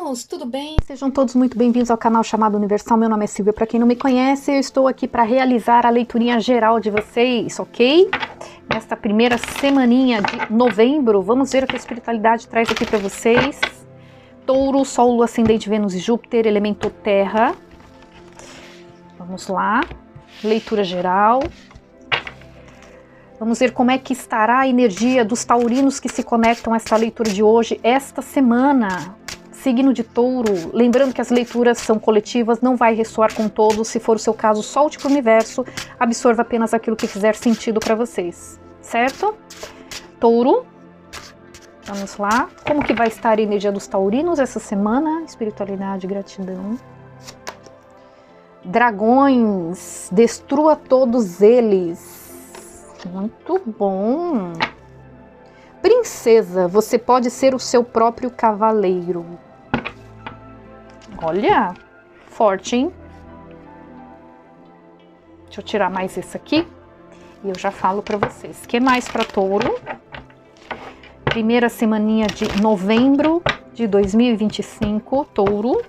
Taurinos, tudo bem? Sejam todos muito bem-vindos ao canal chamado Universal. Meu nome é Silvia, para quem não me conhece, eu estou aqui para realizar a leiturinha geral de vocês, ok? Nesta primeira semaninha de novembro, vamos ver o que a espiritualidade traz aqui para vocês. Touro, Sol, Lua, Ascendente, Vênus e Júpiter, elemento Terra. Vamos lá, leitura geral. Vamos ver como é que estará a energia dos taurinos que se conectam a esta leitura de hoje, esta semana. Signo de Touro, lembrando que as leituras são coletivas, não vai ressoar com todos. Se for o seu caso, solte para o universo, absorva apenas aquilo que fizer sentido para vocês, certo? Touro, vamos lá. Como que vai estar a energia dos taurinos essa semana? Espiritualidade, gratidão. Dragões, destrua todos eles. Muito bom. Princesa, você pode ser o seu próprio cavaleiro. Olha, forte, hein? Deixa eu tirar mais esse aqui e eu já falo para vocês. O que mais para Touro? Primeira semaninha de novembro de 2025, Touro.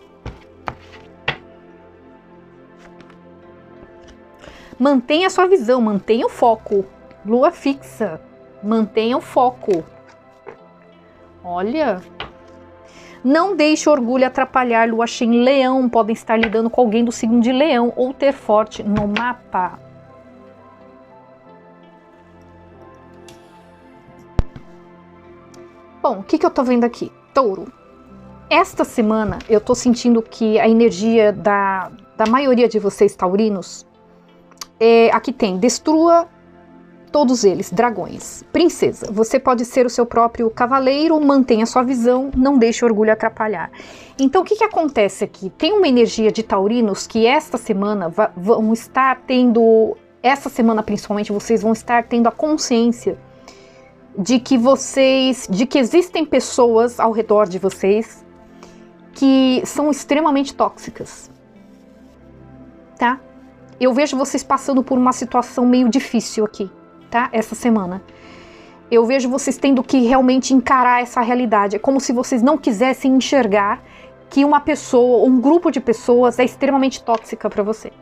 Mantenha a sua visão, mantenha o foco. Lua fixa, mantenha o foco. Olha, não deixe o orgulho atrapalhar. Lua cheia em Leão, podem estar lidando com alguém do signo de Leão ou ter forte no mapa. Bom, o que eu tô vendo aqui? Touro, esta semana eu tô sentindo que a energia da maioria de vocês taurinos, aqui tem, destrua todos eles, dragões. Princesa, você pode ser o seu próprio cavaleiro, mantenha sua visão, não deixe o orgulho atrapalhar. Então o que acontece aqui? Tem uma energia de taurinos que esta semana vão estar tendo, essa semana principalmente, vocês vão estar tendo a consciência de que existem pessoas ao redor de vocês que são extremamente tóxicas, tá? Eu vejo vocês passando por uma situação meio difícil aqui, tá? Essa semana. Eu vejo vocês tendo que realmente encarar essa realidade. É como se vocês não quisessem enxergar que uma pessoa, um grupo de pessoas é extremamente tóxica para você.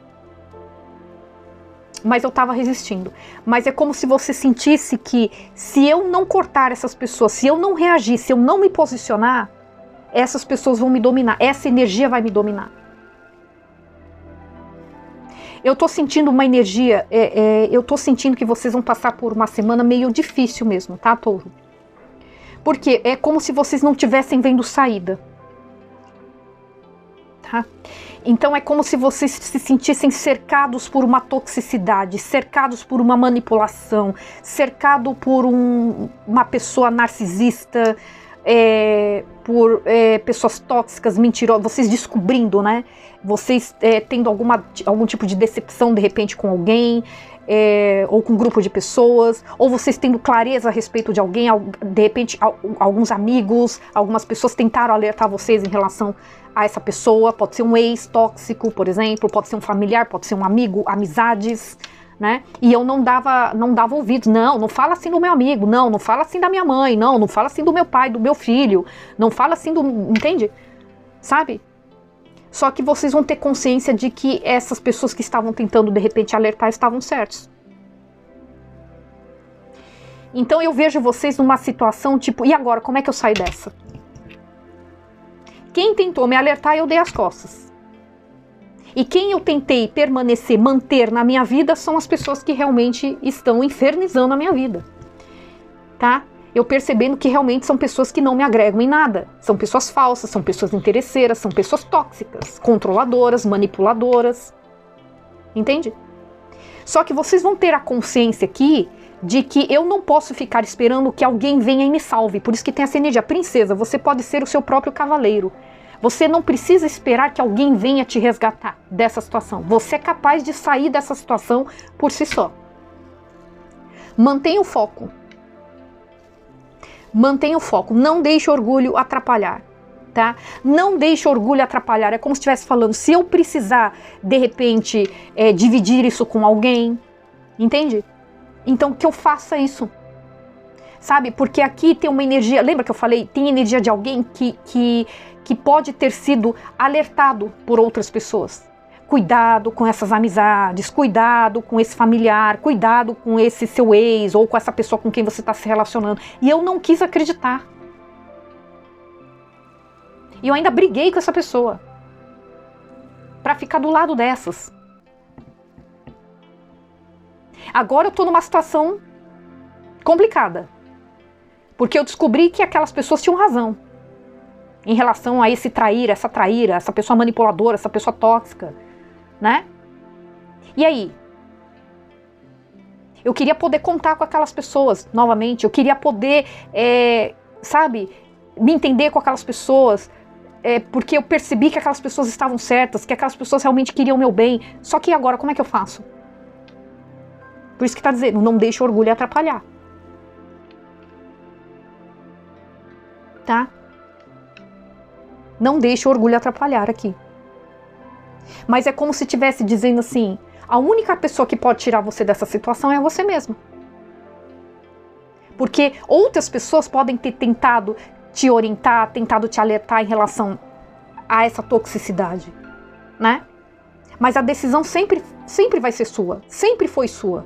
Mas eu tava resistindo. Mas é como se você sentisse que se eu não cortar essas pessoas, se eu não reagir, se eu não me posicionar, essas pessoas vão me dominar. Essa energia vai me dominar. Eu tô sentindo uma energia, eu tô sentindo que vocês vão passar por uma semana meio difícil mesmo, tá, Touro? Porque é como se vocês não estivessem vendo saída. Tá? Então é como se vocês se sentissem cercados por uma toxicidade, cercados por uma manipulação, cercado por uma pessoa narcisista, por pessoas tóxicas, mentirosas, vocês descobrindo, né? Vocês tendo algum tipo de decepção de repente com alguém, ou com um grupo de pessoas, ou vocês tendo clareza a respeito de alguém, de repente alguns amigos, algumas pessoas tentaram alertar vocês em relação a essa pessoa, pode ser um ex tóxico, por exemplo, pode ser um familiar, pode ser um amigo, amizades, né? E eu não dava ouvidos, não fala assim do meu amigo, não fala assim da minha mãe, não fala assim do meu pai, do meu filho, não fala assim entende? Sabe? Só que vocês vão ter consciência de que essas pessoas que estavam tentando de repente alertar estavam certos. Então eu vejo vocês numa situação tipo, e agora, como é que eu saio dessa? Quem tentou me alertar, eu dei as costas. E quem eu tentei permanecer, manter na minha vida são as pessoas que realmente estão infernizando a minha vida. Tá? Eu percebendo que realmente são pessoas que não me agregam em nada. São pessoas falsas, são pessoas interesseiras, são pessoas tóxicas, controladoras, manipuladoras. Entende? Só que vocês vão ter a consciência aqui de que eu não posso ficar esperando que alguém venha e me salve. Por isso que tem essa energia. Princesa, você pode ser o seu próprio cavaleiro. Você não precisa esperar que alguém venha te resgatar dessa situação. Você é capaz de sair dessa situação por si só. Mantenha o foco. Mantenha o foco. Não deixe o orgulho atrapalhar. Tá? Não deixe o orgulho atrapalhar. É como se estivesse falando, se eu precisar, de repente, dividir isso com alguém, entende? Então que eu faça isso. sabe? Porque aqui tem uma energia, lembra que eu falei? Tem energia de alguém que pode ter sido alertado por outras pessoas. Cuidado com essas amizades, cuidado com esse familiar, cuidado com esse seu ex ou com essa pessoa com quem você está se relacionando. E eu não quis acreditar. E eu ainda briguei com essa pessoa para ficar do lado dessas. Agora eu tô numa situação complicada. Porque eu descobri que aquelas pessoas tinham razão. Em relação a esse traíra, essa pessoa manipuladora, essa pessoa tóxica, né? E aí? Eu queria poder contar com aquelas pessoas novamente. Eu queria poder, sabe, me entender com aquelas pessoas. Porque eu percebi que aquelas pessoas estavam certas, que aquelas pessoas realmente queriam o meu bem. Só que agora, como é que eu faço? Por isso que está dizendo, não deixe o orgulho atrapalhar. Tá? Não deixe o orgulho atrapalhar aqui. Mas é como se estivesse dizendo assim, a única pessoa que pode tirar você dessa situação é você mesmo. Porque outras pessoas podem ter tentado te orientar, tentado te alertar em relação a essa toxicidade, né? Mas a decisão sempre vai ser sua, sempre foi sua.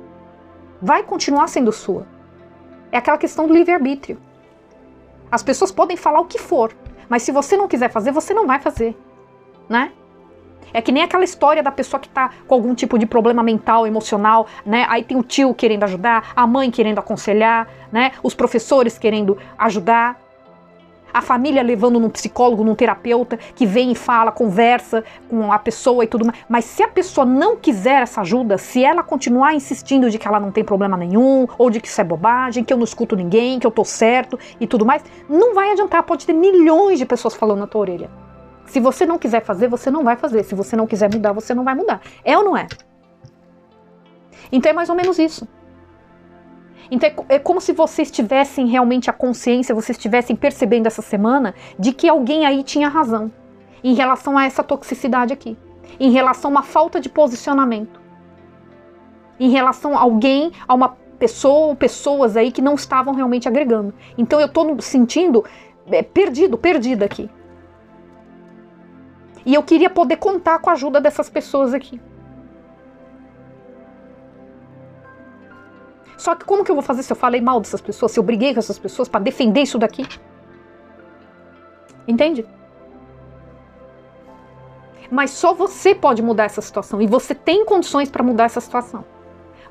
Vai continuar sendo sua. É aquela questão do livre-arbítrio. As pessoas podem falar o que for, mas se você não quiser fazer, você não vai fazer, né? É que nem aquela história da pessoa que tá com algum tipo de problema mental, emocional, né? Aí tem o tio querendo ajudar, a mãe querendo aconselhar, né? Os professores querendo ajudar. A família levando num psicólogo, num terapeuta, que vem e fala, conversa com a pessoa e tudo mais. Mas se a pessoa não quiser essa ajuda, se ela continuar insistindo de que ela não tem problema nenhum, ou de que isso é bobagem, que eu não escuto ninguém, que eu tô certo e tudo mais, não vai adiantar, pode ter milhões de pessoas falando na tua orelha. Se você não quiser fazer, você não vai fazer. Se você não quiser mudar, você não vai mudar. É ou não é? Então é mais ou menos isso. Então é como se vocês tivessem realmente a consciência, vocês estivessem percebendo essa semana de que alguém aí tinha razão em relação a essa toxicidade aqui, em relação a uma falta de posicionamento, em relação a alguém, a uma pessoa ou pessoas aí que não estavam realmente agregando. Então eu estou sentindo perdida aqui. E eu queria poder contar com a ajuda dessas pessoas aqui. Só que como que eu vou fazer se eu falei mal dessas pessoas, se eu briguei com essas pessoas para defender isso daqui? Entende? Mas só você pode mudar essa situação e você tem condições para mudar essa situação.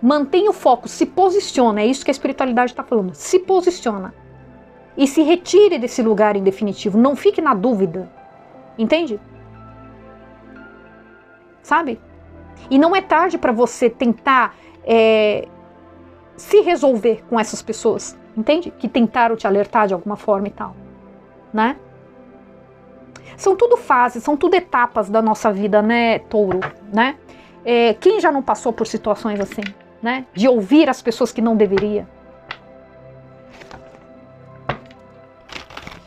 Mantenha o foco, se posiciona, é isso que a espiritualidade está falando, se posiciona. E se retire desse lugar em definitivo, não fique na dúvida. Entende? Sabe? E não é tarde para você tentar se resolver com essas pessoas, entende? Que tentaram te alertar de alguma forma e tal, né? São tudo fases, são tudo etapas da nossa vida, né, Touro, né? Quem já não passou por situações assim, né? De ouvir as pessoas que não deveria.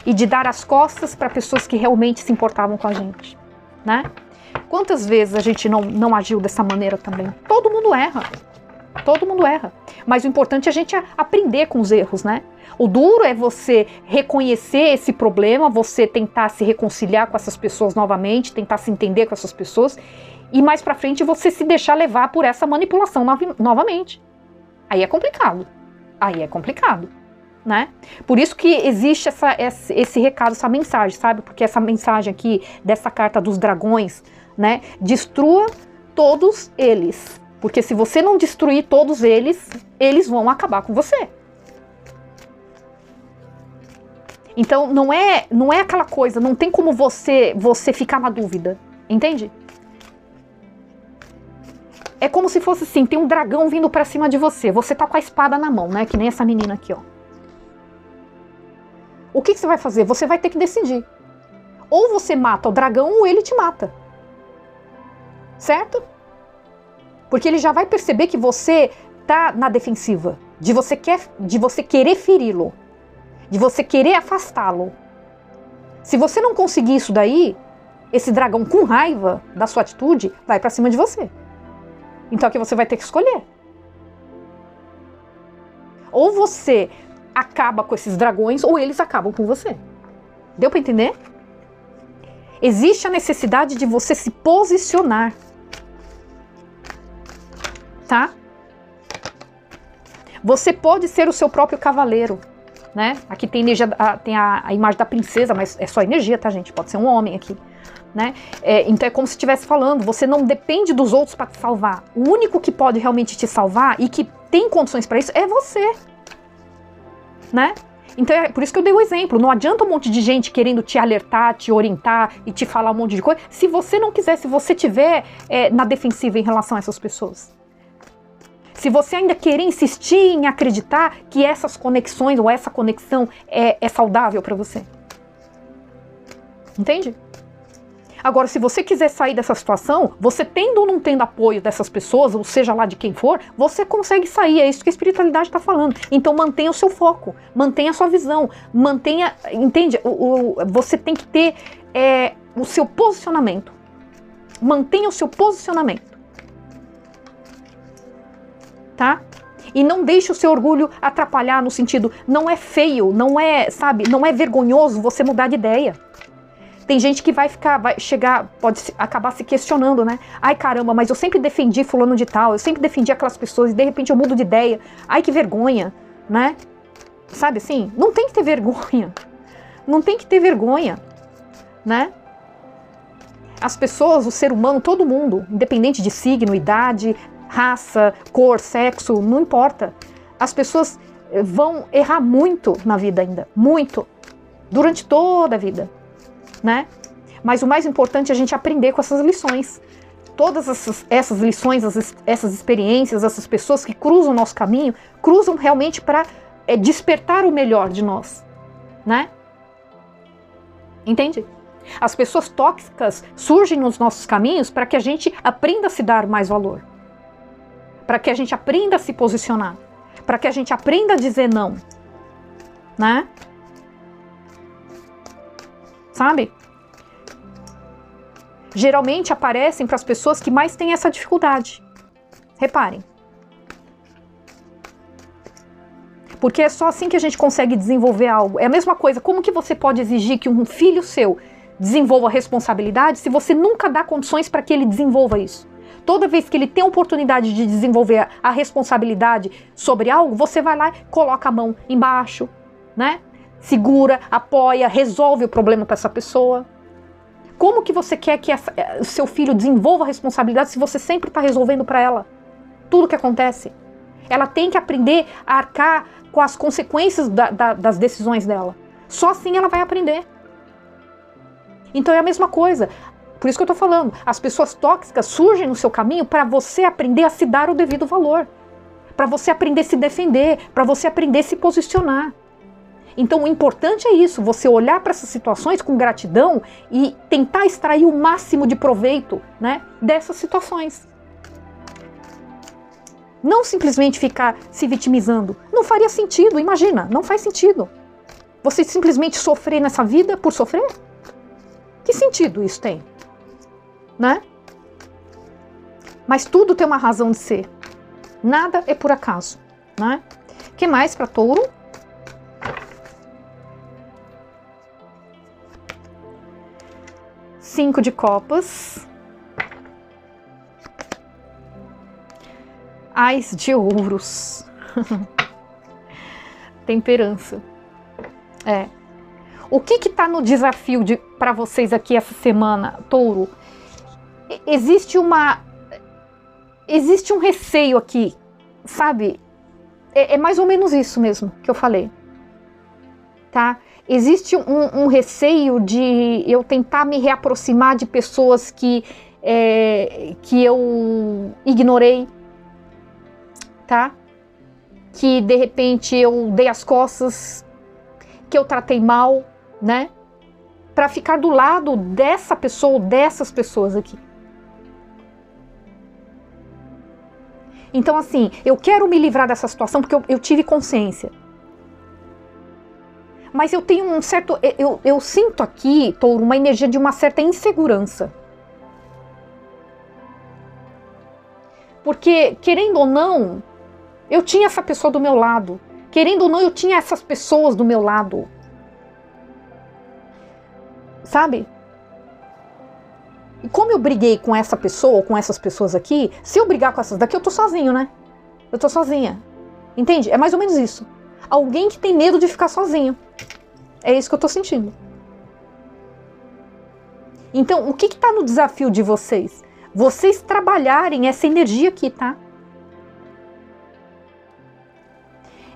E de dar as costas para pessoas que realmente se importavam com a gente, né? Quantas vezes a gente não agiu dessa maneira também? Todo mundo erra. Todo mundo erra. Mas o importante é a gente aprender com os erros, né? O duro é você reconhecer esse problema, você tentar se reconciliar com essas pessoas novamente, tentar se entender com essas pessoas, e mais pra frente você se deixar levar por essa manipulação novamente. Aí é complicado. Aí é complicado, né? Por isso que existe esse recado, essa mensagem, sabe? Porque essa mensagem aqui, dessa carta dos dragões, né? Destrua todos eles. Porque se você não destruir todos eles, eles vão acabar com você. Então não é aquela coisa, não tem como você ficar na dúvida, entende? É como se fosse assim, tem um dragão vindo pra cima de você, você tá com a espada na mão, né? Que nem essa menina aqui, ó. O que você vai fazer? Você vai ter que decidir. Ou você mata o dragão ou ele te mata. Certo? Porque ele já vai perceber que você tá na defensiva, de você querer feri-lo, de você querer afastá-lo. Se você não conseguir isso daí, esse dragão com raiva da sua atitude vai pra cima de você. Então aqui você vai ter que escolher. Ou você acaba com esses dragões ou eles acabam com você. Deu para entender? Existe a necessidade de você se posicionar. Tá? Você pode ser o seu próprio cavaleiro, né? Aqui tem energia, tem a imagem da princesa, mas é só energia, tá, gente? Pode ser um homem aqui, né? Então é como se estivesse falando, você não depende dos outros para te salvar. O único que pode realmente te salvar e que tem condições para isso é você, né? Então é por isso que eu dei o exemplo. Não adianta um monte de gente querendo te alertar, te orientar e te falar um monte de coisa, se você não quiser, se você estiver na defensiva em relação a essas pessoas. Se você ainda querer insistir em acreditar que essas conexões ou essa conexão é saudável para você. Entende? Agora, se você quiser sair dessa situação, você tendo ou não tendo apoio dessas pessoas, ou seja lá de quem for, você consegue sair. É isso que a espiritualidade está falando. Então mantenha o seu foco, mantenha a sua visão, mantenha... Entende? Você tem que ter o seu posicionamento. Mantenha o seu posicionamento. Tá? E não deixe o seu orgulho atrapalhar no sentido, não é feio, não é, sabe, não é vergonhoso você mudar de ideia. Tem gente que vai chegar, pode acabar se questionando, né? Ai caramba, mas eu sempre defendi fulano de tal, eu sempre defendi aquelas pessoas e de repente eu mudo de ideia. Ai que vergonha, né? Sabe assim? Não tem que ter vergonha. Não tem que ter vergonha, né? As pessoas, o ser humano, todo mundo, independente de signo, idade, raça, cor, sexo, não importa. As pessoas vão errar muito na vida ainda, muito, durante toda a vida, né? Mas o mais importante é a gente aprender com essas lições. Todas essas lições, essas experiências, essas pessoas que cruzam o nosso caminho, cruzam realmente para despertar o melhor de nós, né? Entende? As pessoas tóxicas surgem nos nossos caminhos para que a gente aprenda a se dar mais valor. Para que a gente aprenda a se posicionar, para que a gente aprenda a dizer não, né? Sabe? Geralmente aparecem para as pessoas que mais têm essa dificuldade. Reparem. Porque é só assim que a gente consegue desenvolver algo. É a mesma coisa, como que você pode exigir que um filho seu desenvolva responsabilidade se você nunca dá condições para que ele desenvolva isso? Toda vez que ele tem a oportunidade de desenvolver a responsabilidade sobre algo, você vai lá e coloca a mão embaixo, né? Segura, apoia, resolve o problema para essa pessoa. Como que você quer que o seu filho desenvolva a responsabilidade se você sempre está resolvendo para ela tudo que acontece? Ela tem que aprender a arcar com as consequências das decisões dela. Só assim ela vai aprender. Então é a mesma coisa. Por isso que eu estou falando, as pessoas tóxicas surgem no seu caminho para você aprender a se dar o devido valor, para você aprender a se defender, para você aprender a se posicionar. Então o importante é isso, você olhar para essas situações com gratidão e tentar extrair o máximo de proveito, né, dessas situações. Não simplesmente ficar se vitimizando. Não faria sentido, imagina, não faz sentido. Você simplesmente sofrer nessa vida por sofrer? Que sentido isso tem? Né? Mas tudo tem uma razão de ser. Nada é por acaso, né? O que mais para touro? Cinco de copas. Ás de ouros. Temperança. O que tá no desafio para vocês aqui essa semana, touro? Existe um receio aqui, sabe? É mais ou menos isso mesmo que eu falei, tá? Existe um receio de eu tentar me reaproximar de pessoas que eu ignorei, tá? Que de repente eu dei as costas, que eu tratei mal, né? Para ficar do lado dessa pessoa ou dessas pessoas aqui. Então assim, eu quero me livrar dessa situação porque eu tive consciência. Mas eu tenho um certo... Eu sinto aqui, touro, uma energia de uma certa insegurança. Porque, querendo ou não, eu tinha essa pessoa do meu lado, Querendo ou não, eu tinha essas pessoas do meu lado. Sabe? E como eu briguei com essa pessoa, ou com essas pessoas aqui, se eu brigar com essas daqui, eu tô sozinho, né? Eu tô sozinha. Entende? É mais ou menos isso. Alguém que tem medo de ficar sozinho. É isso que eu tô sentindo. Então, o que tá no desafio de vocês? Vocês trabalharem essa energia aqui, tá?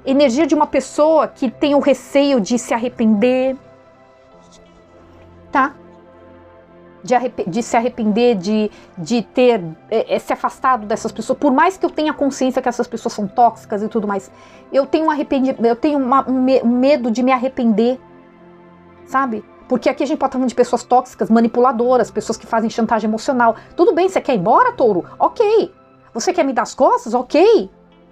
Energia de uma pessoa que tem o receio de se arrepender, tá? De se arrepender, de ter se afastado dessas pessoas. Por mais que eu tenha consciência que essas pessoas são tóxicas e tudo mais, eu tenho um medo de me arrepender, sabe? Porque aqui a gente pode estar falando de pessoas tóxicas, manipuladoras, pessoas que fazem chantagem emocional. Tudo bem, você quer ir embora, touro? Ok. Você quer me dar as costas? Ok.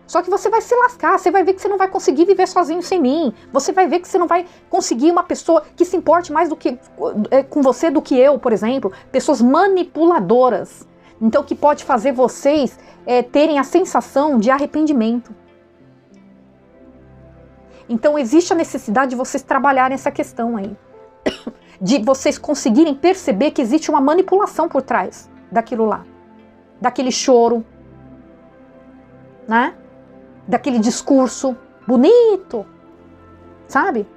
Só que você vai se lascar, você vai ver que você não vai conseguir viver sozinho sem mim. Você vai ver que você não vai conseguir uma pessoa que se importe mais com você do que eu, por exemplo. Pessoas manipuladoras. Então, que pode fazer vocês terem a sensação de arrependimento. Então, existe a necessidade de vocês trabalharem essa questão aí. De vocês conseguirem perceber que existe uma manipulação por trás daquilo lá. Daquele choro, né? Daquele discurso bonito, sabe?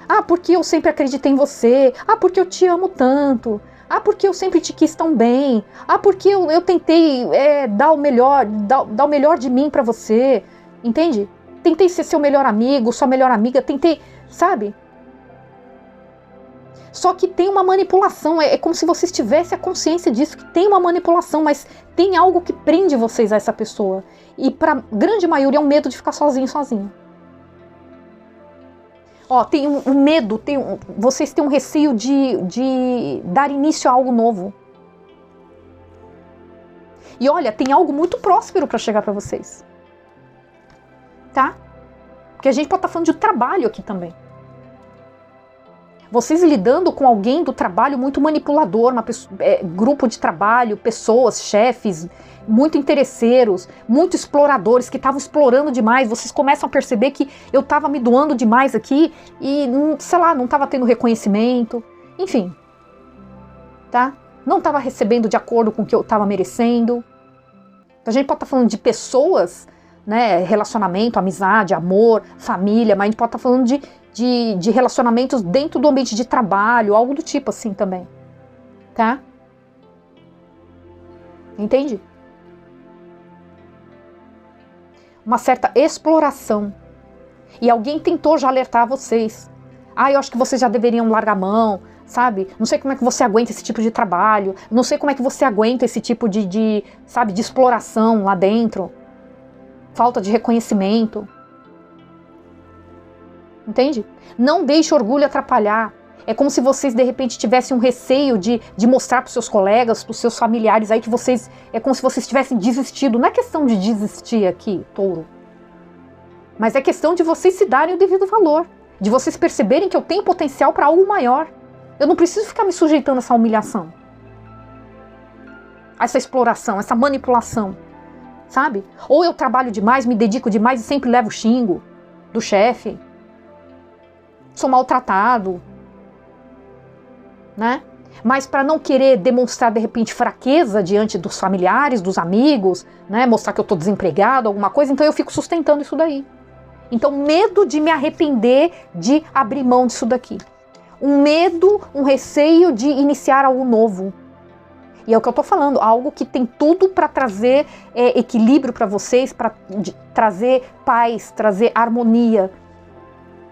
Ah, porque eu sempre acreditei em você. Ah, porque eu te amo tanto. Ah, porque eu sempre te quis tão bem. Ah, porque eu tentei dar o melhor de mim pra você. Entende? Tentei ser seu melhor amigo, sua melhor amiga. Tentei, sabe? Só que tem uma manipulação, é como se vocês tivessem a consciência disso, que tem uma manipulação, mas tem algo que prende vocês a essa pessoa. E pra grande maioria é um medo de ficar sozinho. Ó, tem um medo, vocês têm um receio de dar início a algo novo. E olha, tem algo muito próspero para chegar para vocês. Tá? Porque a gente pode estar falando de trabalho aqui também. Vocês lidando com alguém do trabalho muito manipulador, grupo de trabalho, pessoas, chefes, muito interesseiros, muito exploradores que estavam explorando demais. Vocês começam a perceber que eu estava me doando demais aqui e, sei lá, não estava tendo reconhecimento. Enfim, tá? Não estava recebendo de acordo com o que eu estava merecendo. A gente pode estar falando de pessoas, né, relacionamento, amizade, amor, família, mas a gente pode estar falando de relacionamentos dentro do ambiente de trabalho, algo do tipo assim também, tá? Entende? Uma certa exploração. E alguém tentou já alertar vocês. Ah, eu acho que vocês já deveriam largar a mão, sabe? Não sei como é que você aguenta esse tipo de trabalho, não sei como é que você aguenta esse tipo de exploração lá dentro. Falta de reconhecimento. Entende? Não deixe o orgulho atrapalhar. É como se vocês de repente tivessem um receio de mostrar para os seus colegas, para os seus familiares aí que vocês, é como se vocês tivessem desistido. Não é questão de desistir aqui, touro. Mas é questão de vocês se darem o devido valor. De vocês perceberem que eu tenho potencial para algo maior. Eu não preciso ficar me sujeitando a essa humilhação. A essa exploração, essa manipulação. Sabe? Ou eu trabalho demais, me dedico demais e sempre levo xingo do chefe. Sou maltratado, né? Mas para não querer demonstrar de repente fraqueza diante dos familiares, dos amigos, né? Mostrar que eu estou desempregado, alguma coisa, então eu fico sustentando isso daí. Então medo de me arrepender de abrir mão disso daqui. Um medo, um receio de iniciar algo novo. E é o que eu estou falando, algo que tem tudo para trazer equilíbrio para vocês, para trazer paz, trazer harmonia,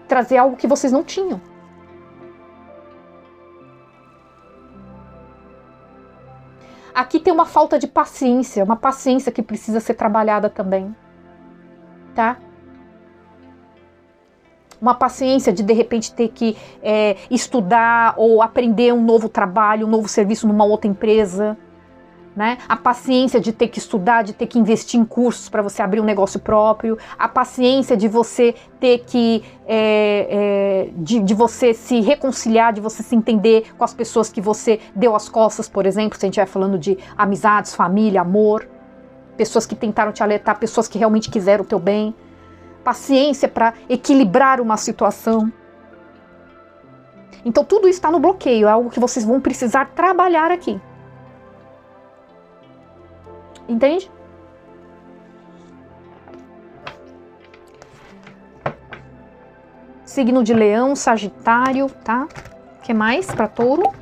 trazer algo que vocês não tinham. Aqui tem uma falta de paciência, uma paciência que precisa ser trabalhada também, tá? Uma paciência de repente ter que estudar ou aprender um novo trabalho, um novo serviço numa outra empresa, né? A paciência de ter que estudar, de ter que investir em cursos para você abrir um negócio próprio, a paciência de você ter que, de você se reconciliar, de você se entender com as pessoas que você deu as costas, por exemplo, se a gente vai falando de amizades, família, amor, pessoas que tentaram te alertar, pessoas que realmente quiseram o teu bem, paciência para equilibrar uma situação. Então tudo isso está no bloqueio, é algo que vocês vão precisar trabalhar aqui. Entende? Signo de Leão, Sagitário, tá? O que mais para Touro?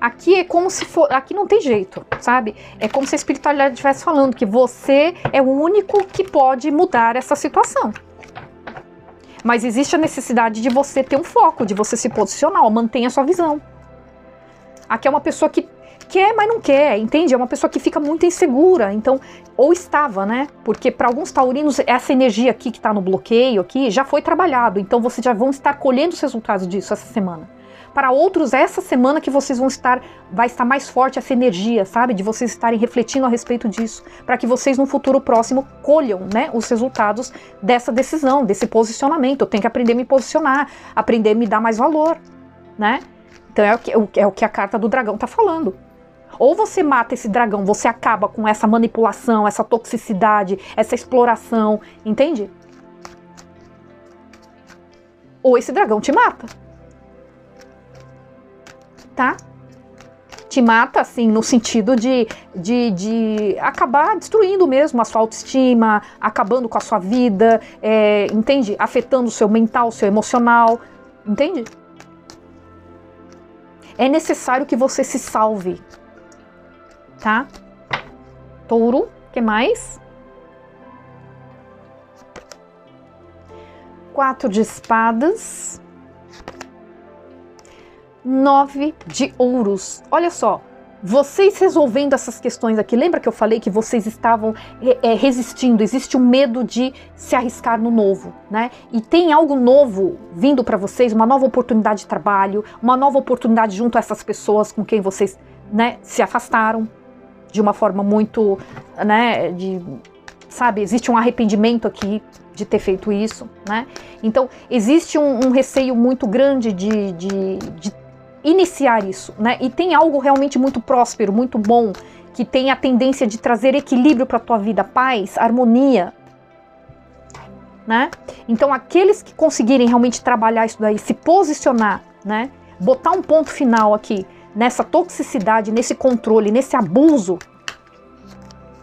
Aqui é como se for, aqui não tem jeito, sabe? É como se a espiritualidade estivesse falando que você é o único que pode mudar essa situação. Mas existe a necessidade de você ter um foco, de você se posicionar, ó, mantenha a sua visão. Aqui é uma pessoa que quer, mas não quer, entende? É uma pessoa que fica muito insegura, então, ou estava, né? Porque para alguns taurinos, essa energia aqui que está no bloqueio aqui, já foi trabalhado, então vocês já vão estar colhendo os resultados disso essa semana. Para outros, essa semana que vocês vai estar mais forte essa energia, sabe? De vocês estarem refletindo a respeito disso, para que vocês no futuro próximo colham, né, os resultados dessa decisão, desse posicionamento. Eu tenho que aprender a me posicionar, aprender a me dar mais valor, né? Então é o que a carta do dragão está falando. Ou você mata esse dragão, você acaba com essa manipulação, essa toxicidade, essa exploração, entende? Ou esse dragão te mata. Tá? Te mata, assim, no sentido de acabar destruindo mesmo a sua autoestima, acabando com a sua vida, entende? Afetando o seu mental, o seu emocional, entende? É necessário que você se salve, tá? Touro, o que mais? 4 de espadas. 9 de ouros. Olha só, vocês resolvendo essas questões aqui, lembra que eu falei que vocês estavam resistindo, existe um medo de se arriscar no novo, né? E tem algo novo vindo para vocês, uma nova oportunidade de trabalho, uma nova oportunidade junto a essas pessoas com quem vocês, né, se afastaram de uma forma muito, né, sabe, existe um arrependimento aqui de ter feito isso, né? Então, existe um receio muito grande de iniciar isso, né? E tem algo realmente muito próspero, muito bom, que tem a tendência de trazer equilíbrio para a tua vida, paz, harmonia, né? Então, aqueles que conseguirem realmente trabalhar isso daí, se posicionar, né? Botar um ponto final aqui, nessa toxicidade, nesse controle, nesse abuso,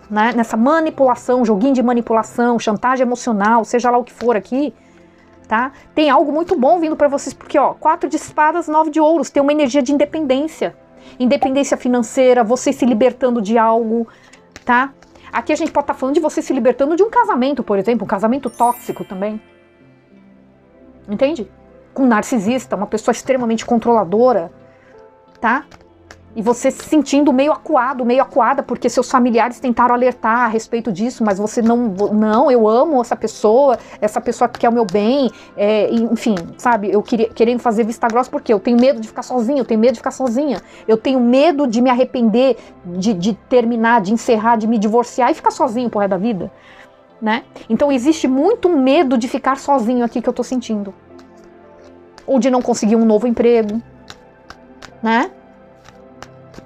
né? Nessa manipulação, joguinho de manipulação, chantagem emocional, seja lá o que for aqui, tá? Tem algo muito bom vindo para vocês, porque, ó, 4 de espadas, 9 de ouros, tem uma energia de independência. Independência financeira, você se libertando de algo, tá? Aqui a gente pode estar falando de você se libertando de um casamento, por exemplo, um casamento tóxico também. Entende? Com um narcisista, uma pessoa extremamente controladora, tá? E você se sentindo meio acuado, meio acuada, porque seus familiares tentaram alertar a respeito disso, mas você não, eu amo essa pessoa que quer o meu bem, enfim, sabe, eu querendo fazer vista grossa, porque eu tenho medo de ficar sozinha, eu tenho medo de ficar sozinha, eu tenho medo de me arrepender, de terminar, de encerrar, de me divorciar e ficar sozinho pro resto da vida, né? Então existe muito medo de ficar sozinho aqui que eu tô sentindo. Ou de não conseguir um novo emprego, né?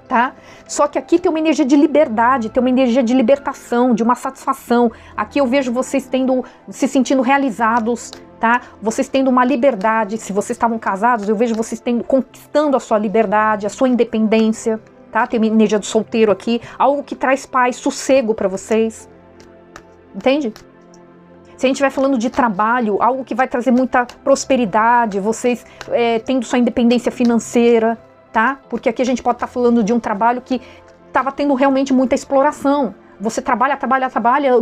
Tá? Só que aqui tem uma energia de liberdade, tem uma energia de libertação, de uma satisfação. Aqui eu vejo vocês se sentindo realizados, tá? Vocês tendo uma liberdade. Se vocês estavam casados, eu vejo vocês conquistando a sua liberdade, a sua independência, tá? Tem uma energia do solteiro aqui, algo que traz paz, sossego para vocês. Entende? Se a gente estiver falando de trabalho, algo que vai trazer muita prosperidade, vocês tendo sua independência financeira, tá? Porque aqui a gente pode estar falando de um trabalho que estava tendo realmente muita exploração. Você trabalha,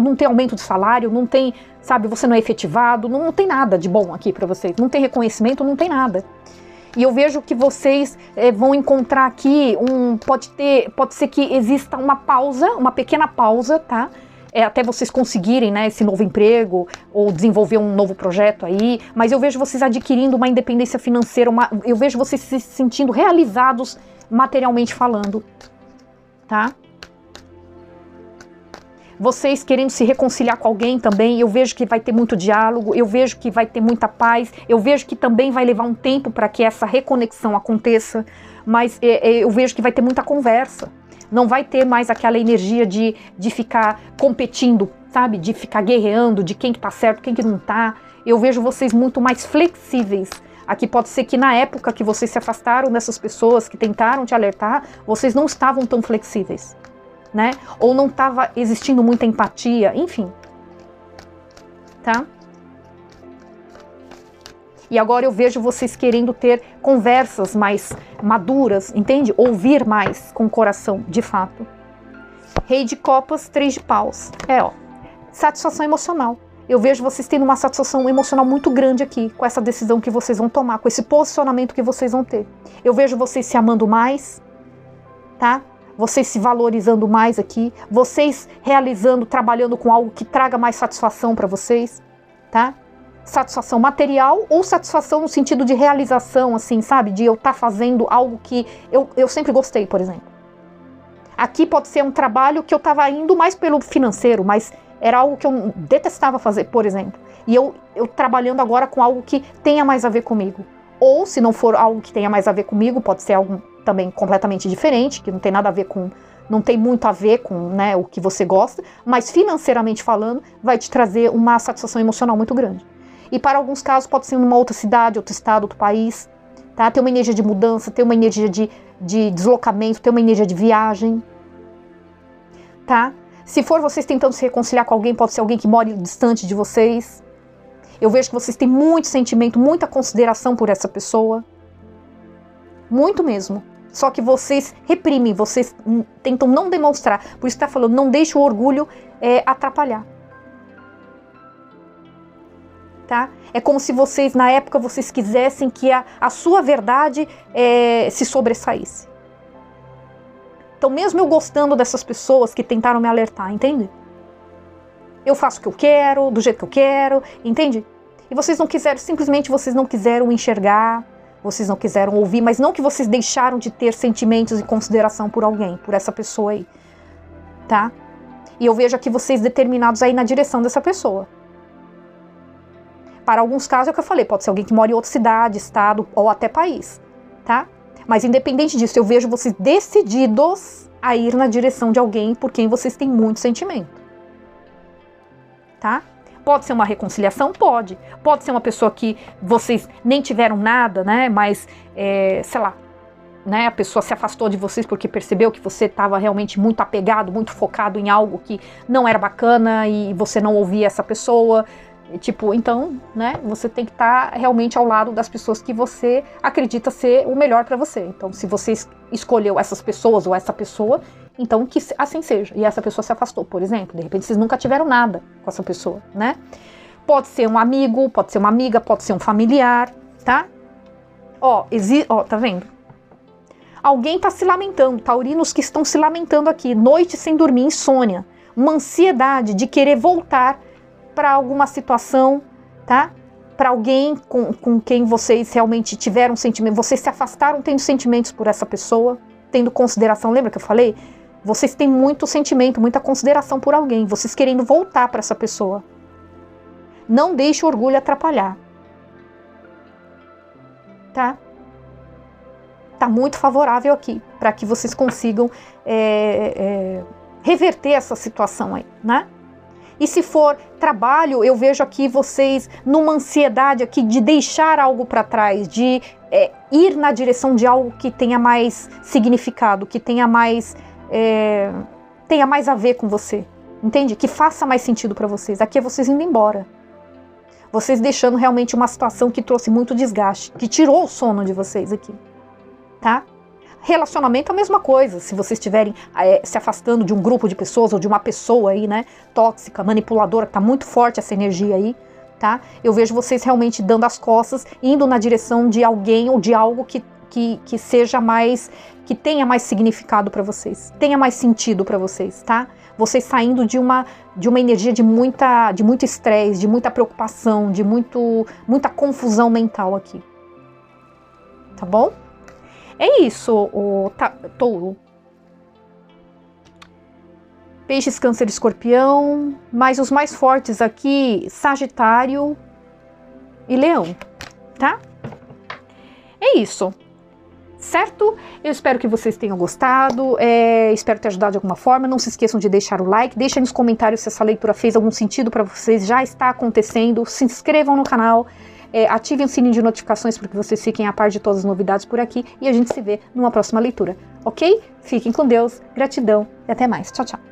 não tem aumento de salário, não tem, sabe, você não é efetivado, não tem nada de bom aqui para vocês, não tem reconhecimento, não tem nada. E eu vejo que vocês vão encontrar aqui, pode ser que exista uma pausa, uma pequena pausa, tá? Até vocês conseguirem, né, esse novo emprego ou desenvolver um novo projeto aí, mas eu vejo vocês adquirindo uma independência financeira, eu vejo vocês se sentindo realizados materialmente falando, tá? Vocês querendo se reconciliar com alguém também, eu vejo que vai ter muito diálogo, eu vejo que vai ter muita paz, eu vejo que também vai levar um tempo para que essa reconexão aconteça, mas eu vejo que vai ter muita conversa. Não vai ter mais aquela energia de ficar competindo, sabe? De ficar guerreando, de quem que tá certo, quem que não tá. Eu vejo vocês muito mais flexíveis. Aqui pode ser que na época que vocês se afastaram dessas pessoas que tentaram te alertar, vocês não estavam tão flexíveis, né? Ou não estava existindo muita empatia, enfim. Tá? E agora eu vejo vocês querendo ter conversas mais maduras, entende? Ouvir mais com o coração, de fato. Rei de copas, 3 de paus. Satisfação emocional. Eu vejo vocês tendo uma satisfação emocional muito grande aqui, com essa decisão que vocês vão tomar, com esse posicionamento que vocês vão ter. Eu vejo vocês se amando mais, tá? Vocês se valorizando mais aqui, vocês realizando, trabalhando com algo que traga mais satisfação para vocês, tá? Satisfação material ou satisfação no sentido de realização, assim, sabe? De eu estar fazendo algo que eu sempre gostei, por exemplo. Aqui pode ser um trabalho que eu estava indo mais pelo financeiro, mas era algo que eu detestava fazer, por exemplo. E eu trabalhando agora com algo que tenha mais a ver comigo. Ou, se não for algo que tenha mais a ver comigo, pode ser algo também completamente diferente, que não tem nada a ver com... Não tem muito a ver com, né, o que você gosta, mas financeiramente falando, vai te trazer uma satisfação emocional muito grande. E para alguns casos pode ser numa outra cidade, outro estado, outro país, tá? Tem uma energia de mudança, tem uma energia de deslocamento, tem uma energia de viagem, tá? Se for vocês tentando se reconciliar com alguém, pode ser alguém que mora distante de vocês. Eu vejo que vocês têm muito sentimento, muita consideração por essa pessoa. Muito mesmo. Só que vocês reprimem, vocês tentam não demonstrar. Por isso está falando, não deixe o orgulho atrapalhar. Tá? É como se vocês, na época, vocês quisessem que a sua verdade se sobressaísse. Então, mesmo eu gostando dessas pessoas que tentaram me alertar, entende? Eu faço o que eu quero, do jeito que eu quero, entende? E vocês não quiseram, simplesmente vocês não quiseram enxergar, vocês não quiseram ouvir, mas não que vocês deixaram de ter sentimentos e consideração por alguém, por essa pessoa aí, tá? E eu vejo aqui vocês determinados aí na direção dessa pessoa. Para alguns casos é o que eu falei, pode ser alguém que mora em outra cidade, estado ou até país, tá? Mas independente disso, eu vejo vocês decididos a ir na direção de alguém por quem vocês têm muito sentimento, tá? Pode ser uma reconciliação? Pode. Pode ser uma pessoa que vocês nem tiveram nada, né? Mas, sei lá, né? A pessoa se afastou de vocês porque percebeu que você estava realmente muito apegado, muito focado em algo que não era bacana e você não ouvia essa pessoa. Tipo, então, né, você tem que estar realmente ao lado das pessoas que você acredita ser o melhor para você. Então, se você escolheu essas pessoas ou essa pessoa, então que assim seja. E essa pessoa se afastou, por exemplo. De repente, vocês nunca tiveram nada com essa pessoa, né? Pode ser um amigo, pode ser uma amiga, pode ser um familiar, tá? Ó, tá vendo? Alguém tá se lamentando, taurinos que estão se lamentando aqui. Noite sem dormir, insônia. Uma ansiedade de querer voltar para alguma situação, tá? Para alguém com quem vocês realmente tiveram sentimento, vocês se afastaram tendo sentimentos por essa pessoa, tendo consideração, lembra que eu falei? Vocês têm muito sentimento, muita consideração por alguém, vocês querendo voltar para essa pessoa. Não deixe o orgulho atrapalhar, tá? Tá muito favorável aqui, para que vocês consigam reverter essa situação aí, né? E se for trabalho, eu vejo aqui vocês numa ansiedade aqui de deixar algo para trás, de ir na direção de algo que tenha mais significado, que tenha mais a ver com você, entende? Que faça mais sentido para vocês. Aqui é vocês indo embora. Vocês deixando realmente uma situação que trouxe muito desgaste, que tirou o sono de vocês aqui, tá? Relacionamento é a mesma coisa, se vocês estiverem se afastando de um grupo de pessoas ou de uma pessoa aí, né, tóxica, manipuladora, que tá muito forte essa energia aí, tá? Eu vejo vocês realmente dando as costas, indo na direção de alguém ou de algo que seja mais, que tenha mais significado para vocês, tenha mais sentido para vocês, tá? Vocês saindo de uma energia de muito estresse, de muita preocupação, de muita confusão mental aqui, tá bom? É isso, touro. Peixes, Câncer, Escorpião, mas os mais fortes aqui, Sagitário e Leão, tá? É isso. certo? Eu espero que vocês tenham gostado, espero ter ajudado de alguma forma. Não se esqueçam de deixar o like, deixem nos comentários se essa leitura fez algum sentido para vocês, já está acontecendo. Se inscrevam no canal, ativem o sininho de notificações para que vocês fiquem a par de todas as novidades por aqui, e a gente se vê numa próxima leitura, ok? Fiquem com Deus, gratidão e até mais. Tchau, tchau.